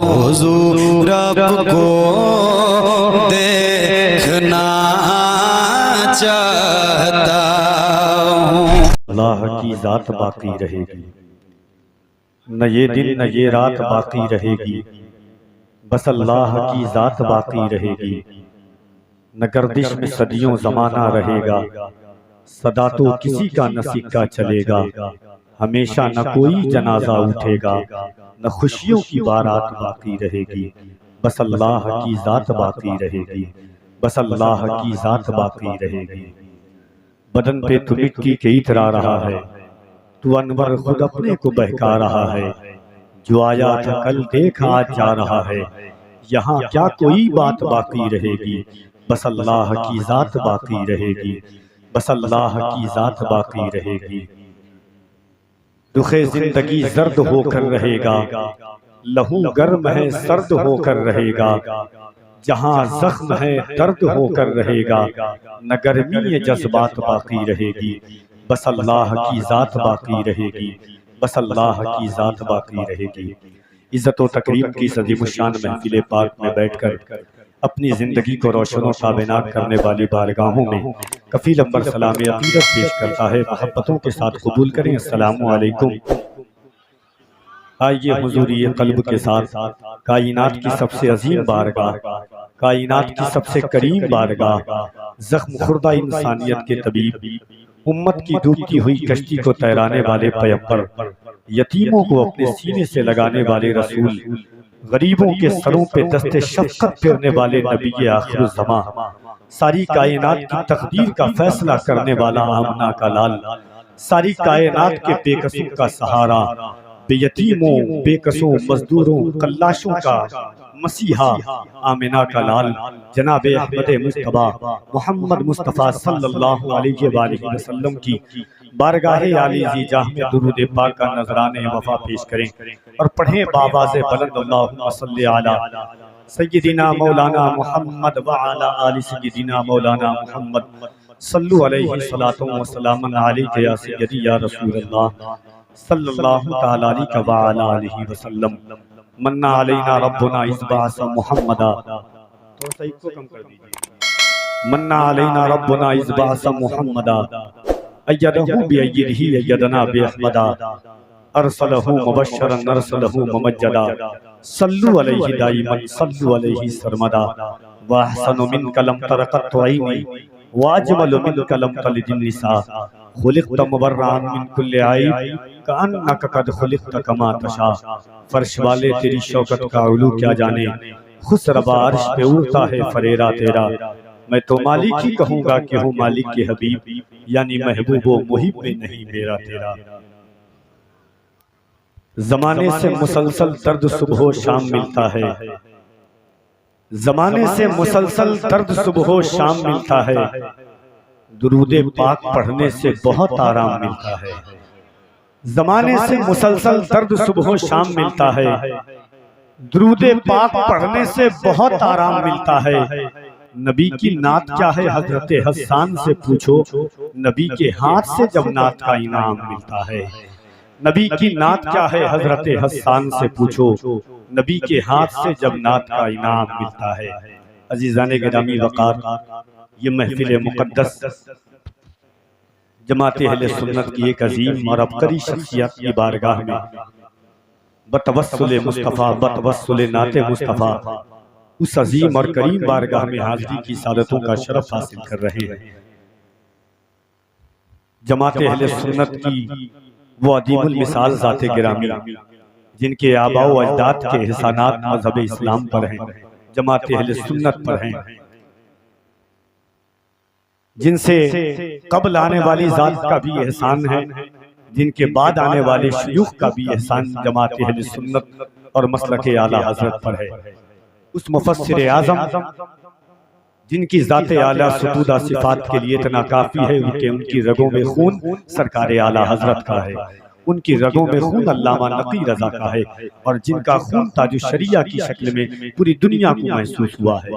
हुजूर रब को देखना चाहता हूँ। अल्लाह की ज़ात बाकी रहेगी, न ये दिन न ये रात बाकी रहेगी, बस अल्लाह की ज़ात बाकी रहेगी। न गर्दिश में सदियों ज़माना रहेगा, सदा तो किसी का न सिक्का चलेगा। हमेशा न कोई जनाजा उठेगा, न खुशियों की बारात बाकी रहेगी, बस अल्लाह की ज़ात बाकी रहेगी, बस अल्लाह की ज़ात बाकी रहेगी। बदन पे तू मिट्टी के इतरा रहा है, तू अनवर खुद अपने को बहका रहा है। जो आया था कल देख आज जा रहा है, यहाँ क्या कोई बात बाकी रहेगी, बस अल्लाह की ज़ात बाकी रहेगी, बस अल्लाह की ज़ात बाकी रहेगी। दुखे जिंदगी जर्द होकर रहेगा, लहू गर्म है सर्द होकर रहेगा। जहाँ जख्म है दर्द होकर रहेगा, न गर्मी जज्बात बाकी रहेगी, बस अल्लाह की ज़ात बाकी रहेगी, बस अल्लाह की ज़ात बाकी रहेगी। इज़्ज़त व तकरीम की सजीम शान महफिल पाक में बैठकर अपनी ज़िंदगी को रोशन ताबेनाक करने वाली बारगाहों में कफ़ील अंबर सलाम अक़ीदत पेश करता है। मोहब्बतों के साथ कबूल करें। अस्सलामु अलैकुम। आइए हुज़ूरी क़ल्ब के साथ कायनात की सबसे अजीम बारगाह, कायनात की सबसे करीम बारगाह, ज़ख्म खुर्दा इंसानियत के तबीब, उम्मत की डूबती हुई कश्ती को तैराने वाले पैगंबर, यतीमों को अपने सीने से लगाने वाले रसूल, गरीबों के सरों पे दस्ते शफ़क़त फेरने वाले नबी आखिर ज़मां, सारी कायनात की तकदीर का फैसला करने वाला आमना का लाल, सारी कायनात के बेकसों का सहारा, बेयतीमों बेकसों मजदूरों कल्लाशों का मसीहा, आमिना का लाल, जनाब अहमद मुस्तफा मोहम्मद मुस्तफ़ा सल्लल्लाहु अलैहि वसल्लम की बारगाहे आली ज़ीजाह में दुरूद पाक का नजराने वफा पेश करें और पढ़ें बावाज़े बुलंद अल्लाहुम्मा सल्ली अला सय्यिदिना मौलाना मुहम्मद व अला आलि सय्यिदिना मौलाना मुहम्मद सल्लु अलैहि सलातो व सलामन अलैका या सय्यदी या रसूल अल्लाह सल्लल्लाहु तआला अलैहि व अला आलिहि वसल्लम। मन्ना अलैना रब्बुना इज़बाअसा मुहम्मदा, तो सही को कम कर दीजिए। मन्ना अलैना रब्बुना इज़बाअसा मुहम्मदा, अय्यदहु बिअय्यदिही अय्यदना बिअहमदा, अरसलहु मुबश्शरन अरसलहु मुमज्जदा, सल्लु अलैहि दाइमन सल्लु अलैहि सरमदा। व अहसनु मिनका लम तरक़त ऐनी व अजमलु मिनका लम तलिदिन निसा, खुलिक़्त मुबर्रअन मिन कुल्लि ऐब कअन्नका क़द खुलिक़्त कमा तशा। फर्श वाले तेरी शौकत का उलू क्या जाने, खुसरवा अर्श पे उड़ता है फरेरा तेरा। मैं तो मालिक ही कहूँगा कि हूँ मालिक के हबीब, यानी महबूबो मुहिब में नहीं मेरा तेरा। जमाने से मुसलसल दर्द सुबह शाम मिलता है, जमाने से मुसलसल दर्द सुबह शाम मिलता है, दुरूदे पाक पढ़ने से बहुत आराम मिलता है। जमाने से मुसलसल दर्द सुबह शाम मिलता है, दुरूदे पाक पढ़ने से बहुत आराम मिलता है। नबी की नात क्या है हजरत हसन से पूछो, नबी के हाथ से जब नात का इनाम मिलता है। नबी की नात क्या है हजरत हसन से पूछो, नबी के हाथ से जब नात का इनाम मिलता है। अजीज़ाने गिरामी वक़ार, ये महफिल मुक़द्दस जमात अहले सुन्नत की एक अजीम और अबकरी शख्सियत की बारगाह में बतवस्सुल मुस्तफ़ा बतवस्सुल नाते मुस्तफ़ा उस अजीम और करीम बारगाह में हाज़िरी की सादतों का शरफ हासिल कर रहे हैं। जमात अहले सुन्नत की वो अदीमुल मिसाल ज़ाते गिरामी, जिनके आबा व अजदाद के एहसानात मज़हब इस्लाम पर हैं, जमात अहले सुन्नत पर हैं, जिनसे कब्ल आने वाली ज़ात का भी एहसान है, जिनके बाद आने वाले शयूख का भी एहसान जमात अहले सुन्नत और मसलक आला हज़रत पर है। उस मुफस्सिर आज़म जिनकी ज़ाते आला सुतूदा सिफ़ात के लिए इतना काफ़ी है कि उनकी रगों में खून सरकार आला हज़रत का है, उनकी रगों में खून अल्लामा नक़ी रज़ा का है, और जिनका खून ताजु शरिया की शक्ल में पूरी दुनिया को महसूस हुआ है।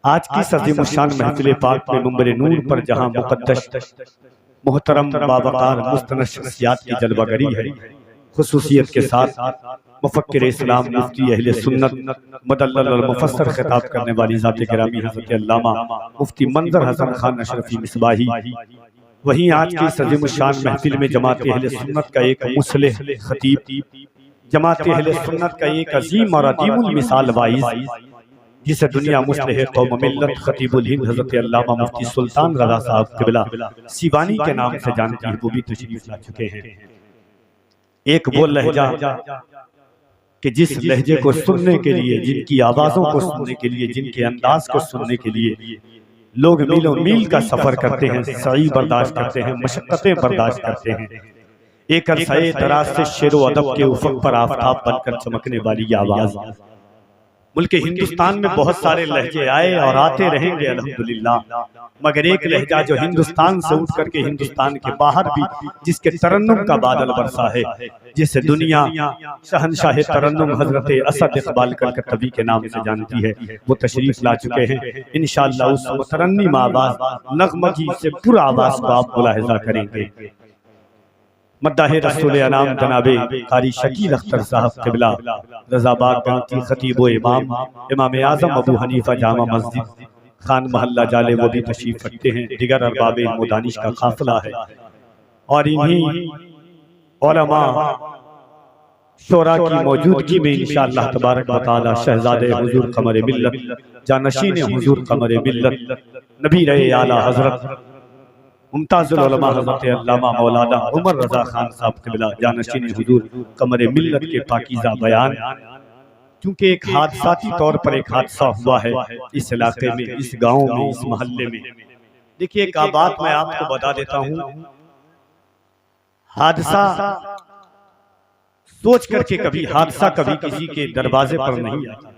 आज की सजीम शान महफिल पाक में मुंबर नूर पर जहाँ मुक़द्दस मोहतरम बावक़ार मुस्तनद शख्सियात की जलवागरी है, खुसूसियत के साथ मुफक्किर इस्लाम मुफ्ती अहले सुन्नत मुदल्लल और मुफस्सर खिताब करने वाली ज़ात गिरामी हज़रत अल्लामा मुफ्ती मंजर हसन खान अशरफी मिसबाही, वहीं आज की सजीम शान महफिल में जमात अहले सुन्नत का एक मुस्लिह खतीब, जमात अहले सुन्नत का एक अजीम और अदीमुल मिसाल वाइज, जिसे दुनिया मुस्लिह कौम मिल्लत खतीबुल हिंद हज़रत अल्लामा मुफ्ती सुल्तान रज़ा साहब क़िबला सिवानी के नाम से जानती है, वो भी तशरीफ ला चुके हैं। एक वो लहजा कि जिस लहजे को सुनने के लिए, जिनकी आवाज़ों को सुनने के लिए, जिनके अंदाज को सुनने के लिए लोग मीलों मील का सफ़र करते हैं, सही बर्दाश्त करते हैं, मशक्क़तें बर्दाश्त करते हैं। एक अरसाए दराज से शेर व अदब के उफ़क़ पर आफ़ताब बनकर चमकने वाली ये आवाज़। मुल्क हिंदुस्तान में बहुत सारे लहजे आए और आते रहेंगे अल्हम्दुलिल्लाह, मगर एक लहजा जो हिंदुस्तान से उठ करके हिंदुस्तान के बाहर भी जिसके तरन्नुम का बादल बरसा है, जिसे दुनिया शहनशाह तरन्नुम हजरत असद इकबाल कलकत्तवी के नाम से जानती है, वो तशरीफ ला चुके हैं। इंशाअल्लाह उस मुतरन्निम आवाज़ नगमगी से पूरा आवाज़ को आप मुलाहिज़ा करेंगे। मद्दाह रसूल अनाम जनाबे कारी शकील अख्तर साहब क़िबला रज़ाबाग गंज की खतीब व इमाम इमाम आज़म अबू हनीफा जामा मस्जिद खान मोहल्ला जाले, वो भी तशरीफ रखते हैं। दिगर अरबाब इल्म व दानिश का काफ़िला है और इन्हीं उलमा शोरा की मौजूदगी में इंशाअल्लाह तबारक व तआला शहज़ादे हुज़ूर क़मर मिल्लत जानशीन हुज़ूर क़मर मिल्लत नबी रहे आला हज़रत मुमताज़ुल उलमा हज़रत अल्लामा मौलाना उमर रज़ा खान साहब क़िबला जानशीन हुज़ूर क़मर मिल्लत के पाकीज़ा बयान, क्योंकि एक हादसाती तौर पर एक हादसा हुआ है इस इलाके में, इस गांव में, इस मोहल्ले में। देखिए एक बात मैं आपको बता देता हूँ, हादसा सोच करके कभी हादसा कभी किसी के दरवाजे पर नहीं आता।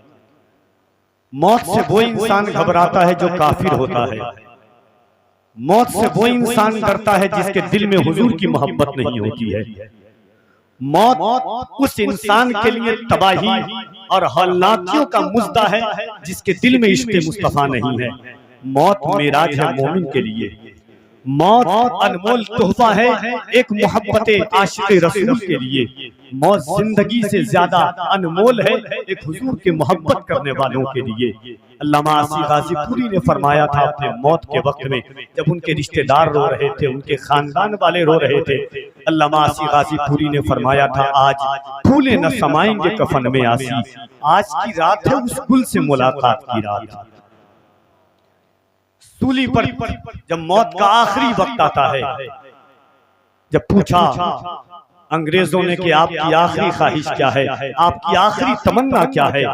मौत से वो इंसान घबराता है जो काफिर होता है, मौत से वो इंसान डरता है जिसके दिल में हुजूर की मोहब्बत नहीं होती है। मौत उस इंसान के लिए तबाही और हौलनाकियों का मुद्दा है जिसके दिल में इश्क़ मुस्तफ़ा नहीं है। मौत मेराज है मोमिन के लिए, मौत अनमोल तोहफा है एक मोहब्बत आशिक़ रसूल के लिए। मौत जिंदगी से ज्यादा अनमोल है एक हुजूर के मोहब्बत करने वालों के लिए। अल्लामा आसी गाज़ीपुरी ने फरमाया था अपने मौत के वक्त में, जब उनके रिश्तेदार रो रहे थे, उनके खानदान वाले रो रहे थे, अल्लामा आसी गाज़ीपुरी ने फरमाया था, आज फूले न समाएंगे कफन में आसी, आज की रात है उस गुल से मुलाकात की रात। सूली पर जब मौत का आखिरी वक्त आता है, जब पूछा अंग्रेजों ने कि आपकी आखिरी ख्वाहिश क्या है, आपकी आखिरी तमन्ना क्या है,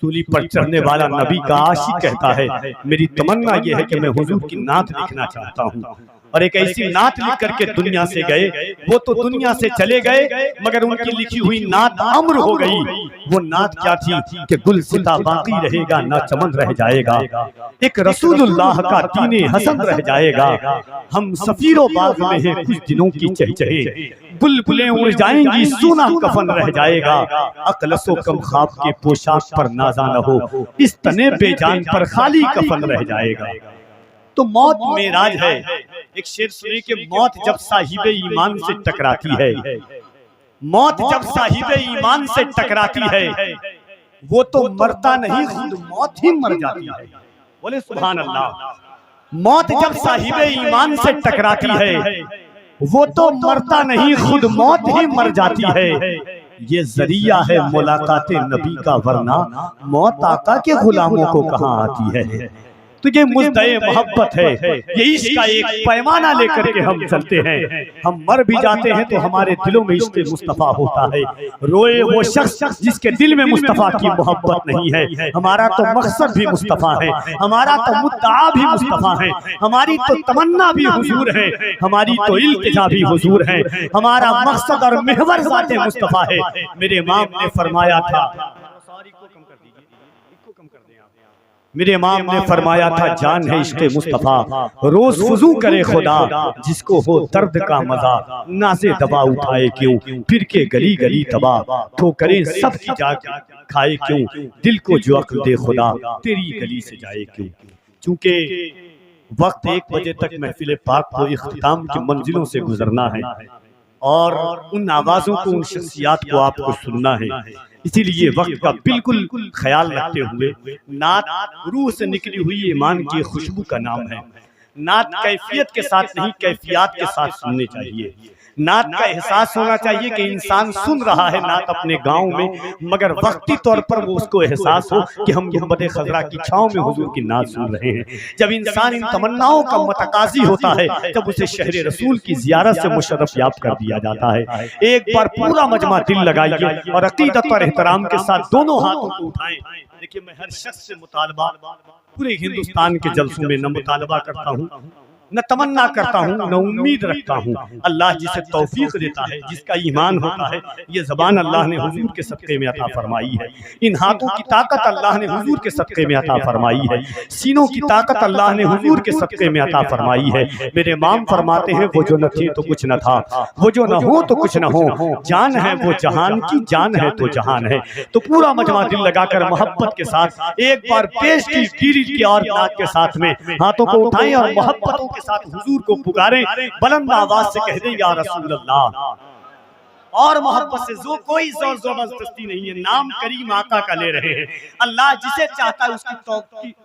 सूली पर चढ़ने वाला नबी का आशिक कहता है, मेरी तमन्ना यह है कि मैं हुजूर की नात लिखना चाहता हूँ। और एक ऐसी नात लिख करके दुनिया से गए। वो तो दुनिया से चले गए मगर उनकी लिखी हुई नात अमर हो गई। वो नात क्या थी कि गुल सिता बाकी रहेगा ना चमन रह जाएगा, एक रसूलुल्लाह का दीने हसन रह जाएगा। हम सफीरो बाग में हैं कुछ दिनों की चहचहे, बुलबुलें उड़ जाएंगी सोना कफन रह जाएगा। अकलसो कम ख्वाब के पोशाक पर नाजा न हो, इस तने बेजान पर खाली कफन रह जाएगा। तो मौत मेराज है। एक शेर सुनिए कि मौत जब साहिबे ईमान से टकराती है, मौत जब साहिबे ईमान से टकराती है, वो तो मरता नहीं खुद मौत ही मर जाती है। बोले सुभान अल्लाह। मौत जब साहिबे ईमान से टकराती है, वो तो मरता नहीं खुद मौत ही मर जाती है। ये जरिया है मुलाकाते नबी का, वरना मौत आका के गुलामों को कहाँ आती है। तो ये मुद्दे मोहब्बत है, ये इश्क का एक पैमाना लेकर के हम चलते हैं। हम मर भी जाते हैं तो हमारे दिलों में इश्क मुस्तफा होता है। रोए वो शख्स जिसके दिल में मुस्तफा की मोहब्बत नहीं है। हमारा तो मकसद भी मुस्तफा है, हमारा तो मुद्दा भी मुस्तफा है, हमारी तो तमन्ना भी हुजूर है, हमारी तो इल्तिजा भी हुजूर है। हमारा मकसद और महवर ज़ाते मुस्तफा है। मेरे इमाम ने फरमाया था, मेरे इमाम ने फरमाया था, जान है इश्क़ मुस्तफ़ा रोज फुजू करे खुदा, जिसको हो दर्द का मजा नाज़े दबा उठाए क्यों, फिर के गली गली तबा ठोकरें सब की जाग खाए क्यों, दिल को जो अक्ल दे खुदा तेरी गली से जाए क्यों। चूंकि वक्त 1 बजे तक महफिल पाक को इख्तिताम की मंजिलों से गुजरना है, और उन आवाजों को, उन शख्सियात को आपको सुनना है। इसीलिए वक्त का बिल्कुल ख्याल रखते हुए नात रूह से निकली हुई ईमान की खुशबू का नाम है। नात कैफियत के साथ नहीं, कैफियत के साथ सुनने चाहिए। नात का एहसास होना चाहिए कि इंसान सुन रहा है नात अपने गांव में, मगर वक्ती तौर पर वो उसको एहसास हो कि हम गुंबद खजरा की छांव में हुजूर की नात सुन रहे हैं। जब इंसान इन तमन्नाओं का मतकाजी होता है, जब उसे शहर रसूल की जियारत से मुशर्रफ याब कर दिया जाता है। एक बार पूरा मजमा दिल लगाइए और अकीदत और एहतराम के साथ दोनों हाथों को उठाएं। देखिए, मैं हर शख्स से मुतालबा पूरे हिंदुस्तान के जलसों में न मुतालबा करता हूँ, न तमन्ना करता हूँ, न उम्मीद रखता हूँ। अल्लाह जिसे तौफीक देता है, जिसका ईमान होता है, ये ज़बान अल्लाह ने हुजूर के सदक़े में अता फरमाई है। इन हाथों की ताकत अल्लाह ने हुजूर के सदक़े में अता फरमाई है। सीनों की ताकत अल्लाह ने हुजूर के सदक़े में अता फरमाई है। मेरे इमाम फरमाते हैं, वो जो न थे तो कुछ न था, वो जो न हो तो कुछ न हो, जान है वो जहान की, जान है तो जहान है। तो पूरा मजमा दिल लगाकर मोहब्बत के साथ एक बार पेश की गिरी की और नात के साथ में हाथों को उठाएं और मोहब्बतों के साथ हुजूर को पुकारें, बुलंद आवाज से कह दें, या रसूल अल्लाह। और मोहब्बत से, जो कोई जोर जबरदस्ती नहीं है, नाम करीम आका का ले रहे हैं। अल्लाह जिसे चाहता है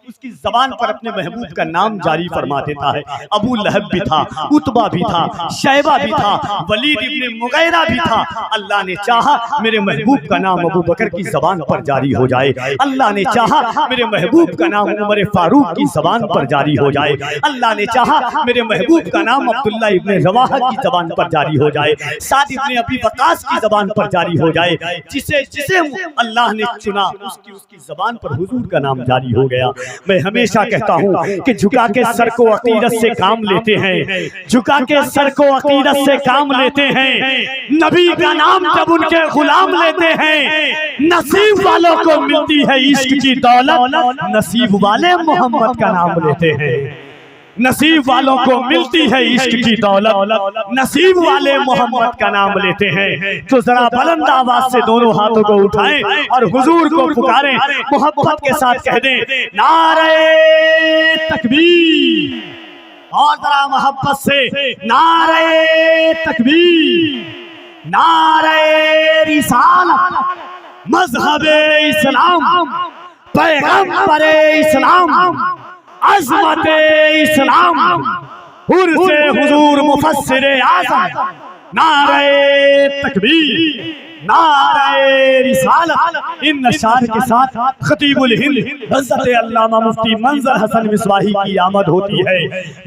उसकी जबान पर अपने महबूब का नाम जारी फरमा देता है। अबू लहब भी था, उतबा भी था, शैबा भी था, वलीद इब्ने मुगैरा भी था। अल्लाह ने चाहा मेरे महबूब का नाम अबू बकर की जबान पर जारी हो जाए। अल्लाह ने चाहा मेरे महबूब का नाम उमर फारूक की जबान पर जारी हो जाए। अल्लाह ने चाहा मेरे महबूब का नाम अब्दुल्ला इब्ने रवाहा की जबान पर जारी हो जाए, साद इब्ने अबी वक्कास की जबान पर जारी हो जाए। जिसे जिसे अल्लाह ने चुना उसकी जबान पर हुजूर का नाम जारी हो गया। मैं हमेशा कहता हूँ कि झुका के सर को अकीदत से काम लेते हैं, झुका के सर को अकीदत से काम लेते हैं। नबी का नाम जब उनके गुलाम लेते हैं, नसीब वालों को मिलती है इश्क की दौलत, नसीब वाले मोहम्मद का नाम लेते हैं। नसीब वालों को मिलती है इश्क की दौलत, नसीब वाले मोहम्मद का नाम लेते हैं। तो जरा बुलंद आवाज से दोनों हाथों को उठाएं और हुजूर को पुकारें, मोहब्बत के साथ कह दें, नारे तकबीर। और जरा मोहब्बत से, नारे तकबीर, नारे रिसालत, मज़हबे इस्लाम, पैगंबरे इस्लाम, अज़मते इस्लाम, हुर्से हुजूर मुफस्सिरे आज़म, नारे तकबीर, नारे रिसालत। इन नशार के साथ खतीबुल हिंद हज़रत अल्लामा मुफ्ती मंजर हसन मिसबाही की आमद होती है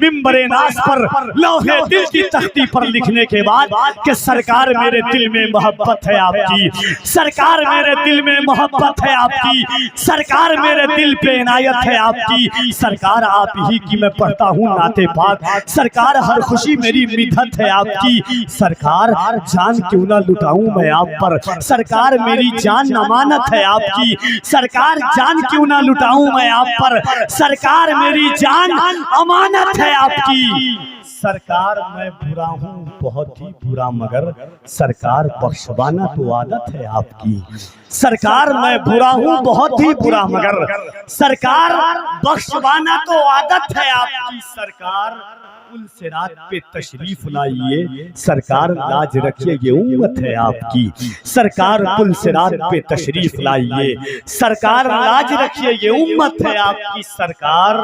मिंबरे नास पर, लौहे दिल की तख्ती पर लिखने के बाद कि सरकार मेरे दिल में मोहब्बत है आपकी, सरकार मेरे दिल में मोहब्बत है आपकी, सरकार मेरे दिल पे इनायत है आपकी, सरकार आप ही की मैं पढ़ता हूँ नाते पाक, सरकार हर खुशी मेरी मिदत है आपकी, सरकार जान क्यों ना लुटाऊं मैं आप पर, सरकार मेरी जान अमानत है आपकी, सरकार जान क्यों ना लुटाऊं मैं आप पर, सरकार मेरी जान अमानत है आपकी। सरकार मैं बुरा हूँ बहुत ही बुरा, मगर सरकार बख्शवाना तो आदत है आपकी। सरकार मैं बुरा हूँ बहुत ही बुरा, मगर सरकार बख्शवाना तो आदत है आपकी। सरकार पुल सिरात पे तशरीफ लाइए, सरकार लाज रखिए ये उम्मत है आपकी। सरकार पुल सिरात पे तशरीफ लाइए, सरकार लाज रखिए ये उम्मत है आपकी। सरकार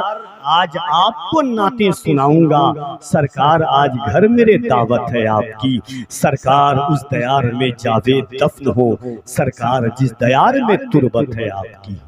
आज आपको नाते सुनाऊंगा, सरकार आज घर मेरे दावत है आपकी। सरकार उस दयार में जावेद दफन हो, सरकार जिस दयार में तुरबत है आपकी।